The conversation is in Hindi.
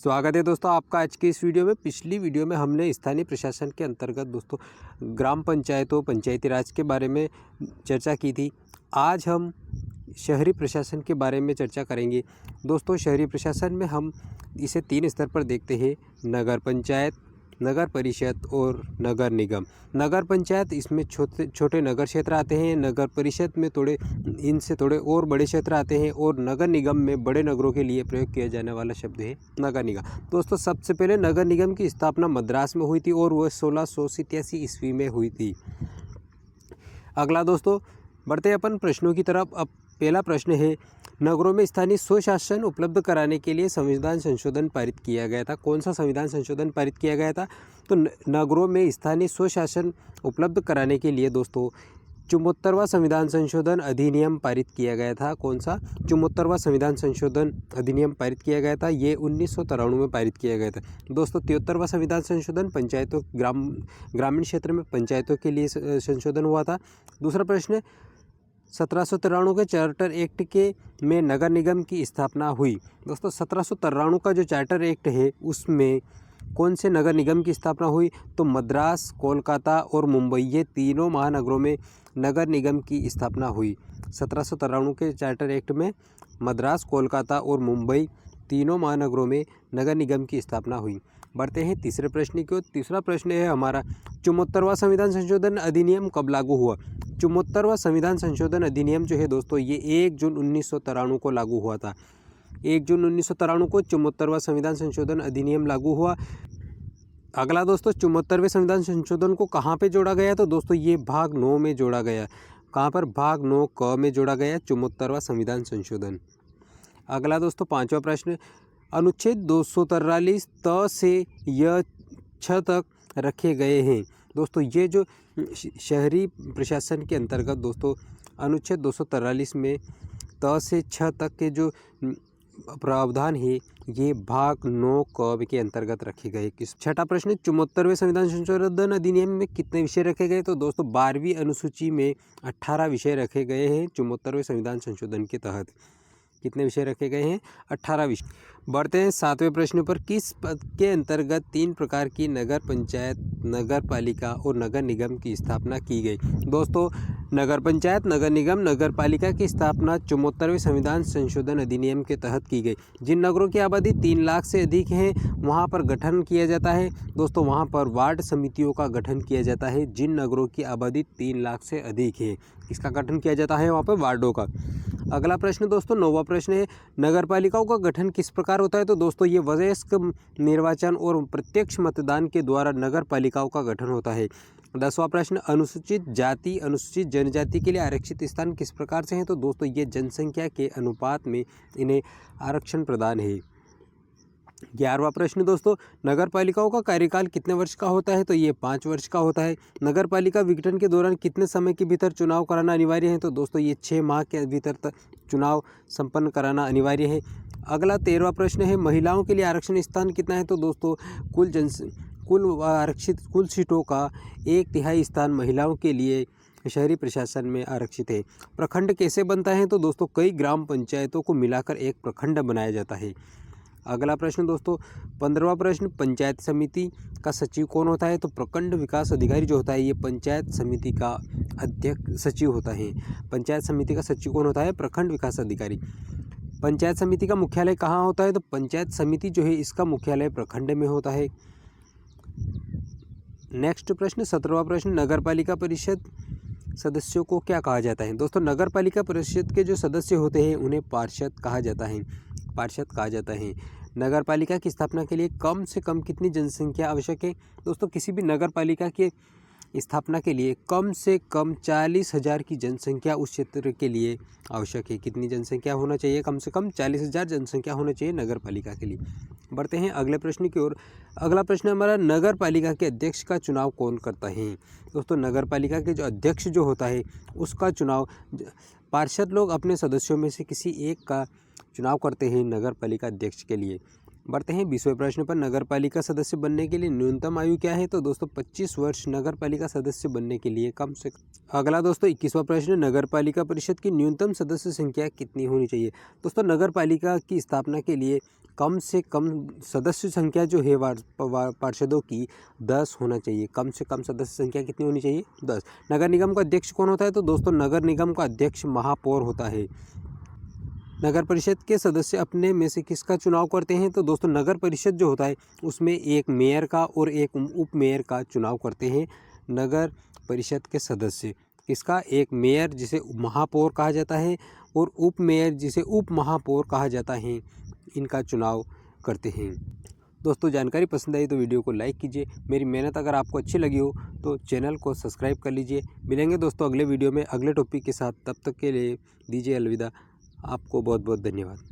स्वागत है दोस्तों आपका आज की इस वीडियो में। पिछली वीडियो में हमने स्थानीय प्रशासन के अंतर्गत दोस्तों ग्राम पंचायतों पंचायती राज के बारे में चर्चा की थी। आज हम शहरी प्रशासन के बारे में चर्चा करेंगे। दोस्तों शहरी प्रशासन में हम इसे 3 स्तर पर देखते हैं: नगर पंचायत, नगर परिषद और नगर निगम। नगर पंचायत इसमें छोटे छोटे नगर क्षेत्र आते हैं, नगर परिषद में इनसे थोड़े और बड़े क्षेत्र आते हैं, और नगर निगम में बड़े नगरों के लिए प्रयोग किया जाने वाला शब्द है नगर निगम। दोस्तों सबसे पहले नगर निगम की स्थापना मद्रास में हुई थी और वह 1687 ईस्वी में हुई थी। अगला दोस्तों बढ़ते हैं अपन प्रश्नों की तरफ। अब पहला प्रश्न है, नगरों में स्थानीय स्वशासन उपलब्ध कराने के लिए संविधान संशोधन पारित किया गया था। कौन सा संविधान संशोधन पारित किया गया था? तो नगरों में स्थानीय स्वशासन उपलब्ध कराने के लिए दोस्तों 74वां संविधान संशोधन अधिनियम पारित किया गया था। कौन सा? 74वां संविधान संशोधन अधिनियम पारित किया गया था। ये 1993 में पारित किया गया था। दोस्तों 73वां संविधान संशोधन पंचायतों ग्रामीण क्षेत्र में पंचायतों के लिए संशोधन हुआ था। दूसरा प्रश्न, 1793 के चार्टर एक्ट के में नगर निगम की स्थापना हुई। दोस्तों 1793 का जो चार्टर एक्ट है उसमें कौन से नगर निगम की स्थापना हुई? तो मद्रास, कोलकाता और मुंबई, ये तीनों महानगरों में नगर निगम की स्थापना हुई। 1793 के चार्टर एक्ट में मद्रास, कोलकाता और मुंबई तीनों महानगरों में नगर निगम की स्थापना हुई। बढ़ते हैं तीसरे प्रश्न की ओर। तीसरा प्रश्न है हमारा, 74वां संविधान संशोधन अधिनियम कब लागू हुआ? 74वां संविधान संशोधन अधिनियम जो है दोस्तों ये 1 जून 1993 को लागू हुआ था। 1 जून 1993 को 74वां संविधान संशोधन अधिनियम लागू हुआ। अगला दोस्तों 74वें संविधान संशोधन को कहाँ पे जोड़ा गया? तो दोस्तों ये भाग 9 में जोड़ा गया। कहाँ पर? भाग 9 क में जोड़ा गया 74वां संविधान संशोधन। अगला दोस्तों 5वां प्रश्न, अनुच्छेद 243 त से य 6 तक रखे गए हैं। दोस्तों ये जो शहरी प्रशासन के अंतर्गत दोस्तों अनुच्छेद 243 में त से 6 तक के जो प्रावधान है ये भाग 9 क के अंतर्गत रखे गए। छठा प्रश्न, 74वें संविधान संशोधन अधिनियम में कितने विषय रखे गए? तो दोस्तों 12वीं अनुसूची में 18 विषय रखे गए हैं। 74वें संविधान संशोधन के तहत कितने विषय रखे गए हैं? 18 विषय। बढ़ते हैं 7वें प्रश्न पर, किस पद के अंतर्गत 3 प्रकार की नगर पंचायत, नगर पालिका और नगर निगम की स्थापना की गई? दोस्तों नगर पंचायत, नगर निगम, नगर पालिका की स्थापना 74वें संविधान संशोधन अधिनियम के तहत की गई। जिन नगरों की आबादी 3 लाख से अधिक है वहाँ पर गठन किया जाता है दोस्तों, वहाँ पर वार्ड समितियों का गठन किया जाता है। जिन नगरों की आबादी 3 लाख से अधिक है किसका गठन किया जाता है? वहाँ पर वार्डों का। अगला प्रश्न दोस्तों 9वां प्रश्न है, नगर पालिकाओं का गठन किस प्रकार होता है? तो दोस्तों ये वयस्क निर्वाचन और प्रत्यक्ष मतदान के द्वारा नगर पालिकाओं का गठन होता है। 10वां प्रश्न, अनुसूचित जाति अनुसूचित जनजाति के लिए आरक्षित स्थान किस प्रकार से हैं? तो दोस्तों ये जनसंख्या के अनुपात में इन्हें आरक्षण प्रदान है। 11वां प्रश्न दोस्तों, नगर पालिकाओं का कार्यकाल कितने वर्ष का होता है? तो ये 5 वर्ष का होता है। नगर पालिका विघटन के दौरान कितने समय के भीतर चुनाव कराना अनिवार्य है? तो दोस्तों ये 6 माह के भीतर तक चुनाव संपन्न कराना अनिवार्य है। अगला 13वां प्रश्न है, महिलाओं के लिए आरक्षण स्थान कितना है? तो दोस्तों कुल सीटों का 1/3 स्थान महिलाओं के लिए शहरी प्रशासन में आरक्षित है। प्रखंड कैसे बनता है? तो दोस्तों कई ग्राम पंचायतों को मिलाकर एक प्रखंड बनाया जाता है। अगला प्रश्न दोस्तों 15वां प्रश्न, पंचायत समिति का सचिव कौन होता है? तो प्रखंड विकास अधिकारी जो होता है ये पंचायत समिति का अध्यक्ष सचिव होता है। पंचायत समिति का सचिव कौन होता है? प्रखंड विकास अधिकारी। पंचायत समिति का मुख्यालय कहाँ होता है? तो पंचायत समिति जो है इसका मुख्यालय प्रखंड में होता है। नेक्स्ट प्रश्न 17वां प्रश्न, नगर पालिका परिषद सदस्यों को क्या कहा जाता है? दोस्तों नगर पालिका परिषद के जो सदस्य होते हैं उन्हें पार्षद कहा जाता है। पार्षद कहा जाता है। नगर पालिका की स्थापना के लिए कम से कम कितनी जनसंख्या आवश्यक है? दोस्तों किसी भी नगर पालिका के स्थापना के लिए कम से कम 40,000 की जनसंख्या उस क्षेत्र के लिए आवश्यक है। कितनी जनसंख्या होना चाहिए? कम से कम 40,000 जनसंख्या होना चाहिए नगर पालिका के लिए। बढ़ते हैं अगले प्रश्न की ओर। अगला प्रश्न हमारा, नगर पालिका के अध्यक्ष का चुनाव कौन करता है? दोस्तों नगर पालिका के जो अध्यक्ष जो होता है उसका चुनाव पार्षद लोग अपने सदस्यों में से किसी एक का चुनाव करते हैं नगर पालिका अध्यक्ष के लिए। बढ़ते हैं 20वें प्रश्न पर, नगर पालिका सदस्य बनने के लिए न्यूनतम आयु क्या है? तो दोस्तों 25 वर्ष नगर पालिका सदस्य बनने के लिए कम से कम। अगला दोस्तों 21वां प्रश्न, नगर पालिका परिषद की न्यूनतम सदस्य संख्या कितनी होनी चाहिए? दोस्तों नगर पालिका की स्थापना के लिए कम से कम सदस्य संख्या जो है पार्षदों की 10 होना चाहिए। कम से कम सदस्य संख्या कितनी होनी चाहिए? 10। नगर निगम का अध्यक्ष कौन होता है? तो दोस्तों नगर निगम का अध्यक्ष महापौर होता है। नगर परिषद के सदस्य अपने में से किसका चुनाव करते हैं? तो दोस्तों नगर परिषद जो होता है उसमें एक मेयर का और एक उप मेयर का चुनाव करते हैं नगर परिषद के सदस्य। किसका? एक मेयर जिसे महापौर कहा जाता है और उप मेयर जिसे उप महापौर कहा जाता है, इनका चुनाव करते हैं। दोस्तों जानकारी पसंद आई तो वीडियो को लाइक कीजिए। मेरी मेहनत अगर आपको अच्छी लगी हो तो चैनल को सब्सक्राइब कर लीजिए। मिलेंगे दोस्तों अगले वीडियो में अगले टॉपिक के साथ। तब तक के लिए दीजिए अलविदा। आपको बहुत बहुत धन्यवाद।